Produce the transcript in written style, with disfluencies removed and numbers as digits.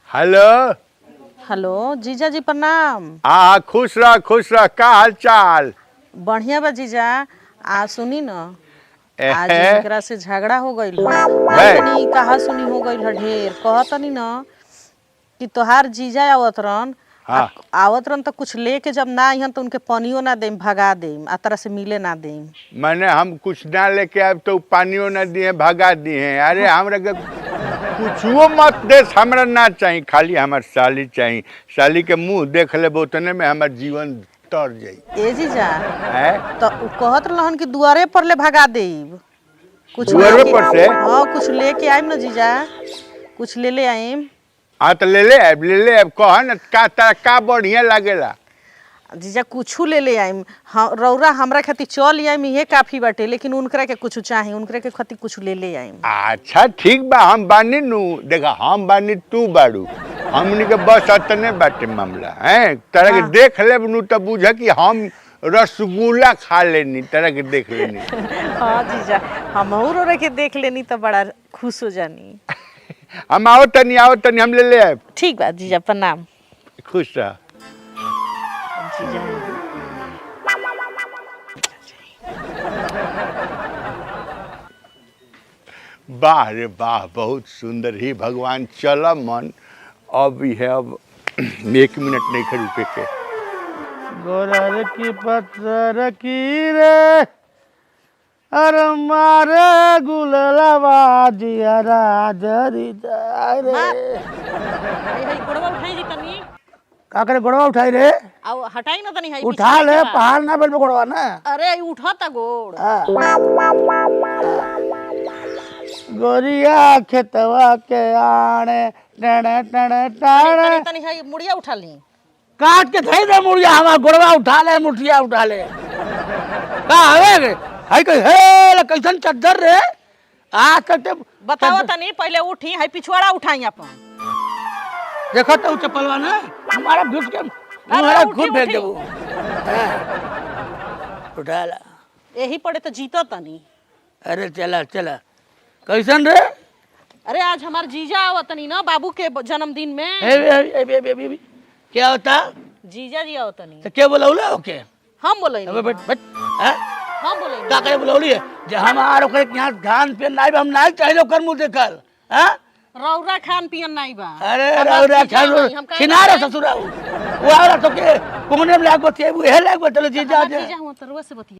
Hello. Hello जीजा जी प्रणाम। हाँ खुश रह का हाल चाल। बढ़िया बा जीजा। सुनी न आज एहे, एकरा से झगड़ा हो गईल बे। तनी कहा सुनी हो गईल ह ढेर कहतनी न कि तोहार जीजा आवत रहन हाँ। आवत रहन तो कुछ लेके जब ना आइहन तो उनके पनियो ना देम भगा देम आ तरह से मिले ना देम। मैंने हम कुछ ना लेके आए तो पानियों न दिए भगा दिए। अरे हमरा के कुछो मत दे, हमरा ना चाहिए, खाली हमार साली चाहिए। साली के मुंह देख ले उतने में हमार जीवन तर जाई। ए जीजा है तो उ कहत रहन कि दुआरे पर ले भगा देब। कुछ दुआरे लेके पर से? हाँ कुछ लेके आइम न जीजा, कुछ ले आइम। हाँ तो ले ले अब कह न का तारा का बढ़िया लागेला। जीजा कुछ ले आइम। हाँ रौरा हमरा खातिर चल आइम ये काफी बाटे, लेकिन उनकरा के कुछ चाही, उनकरा के खातिर कुछ ले आइम। अच्छा ठीक बा, हम बानी नु। देखा हम बानी तू बाड़ू, हमनी के बस अतने बाटे मामला है। तरह के हाँ। देख ले नु तो बुझ कि हम रसगुल्ला खा लेनी, तरह के देख लेनी। हाँ जीजा हम रौरा के देख लेनी तो बड़ा खुश हो जानी। हम आओ तनी हम ले आए। ठीक बा जीजा प्रणाम। खुश रह। जीजा वाह रे वाह, बहुत सुंदर ही भगवान। चला मन अब है, अब 1 मिनट नहीं खड़े रुके के। गोरर की पत्थर की रे अरे मारे गुललवा जिया राजरी रे। गोड़वा उठाई जी तनी। का करे गोड़वा उठाई रे? आओ हटाई ना तनी। उठा ले, पहाड़ ना बन पे गोड़वा ना। अरे उठाता गोड़। गोरिया खेतवा के आने टने टने टने तनी है मुड़िया उठा ली। काट के धई दे मुड़िया, हमार गोड़वा उठा ले, मुठिया उठा ले। का हवे गे हाय कह हे कैसन चद्दर रे। आ कते बताओ तनी पहले उठी है पिछवाड़ा उठाई अपन। देखो तो चप्पलवा ना हमारा घुस के हमारा खुद फेंक देबो। उठा ला। यही पड़े तो जीतो तनी। अरे चला चला। कैसन रे? अरे आज हमार जीजा आवत तनी ना बाबू के जन्मदिन में। ए क्या होता? जीजा जी आवत तनी। तो क्या बोलौले ओके? हम बोले अबे बैठ बैठ। हैं? हम बोले का करे बोलौली है? जे हमार ओकरे के यहां धान पे नाइ हम नाइ चाहिए ओकर मुंह देखल। हैं? रौरा खान पियन नहीं बा। अरे रौरा खान खिनारे ससुरा वो आवला तो के कोने में लागो थे वो हे लागो चलो जीजा जीजा हुआ तो रोज से बतिया।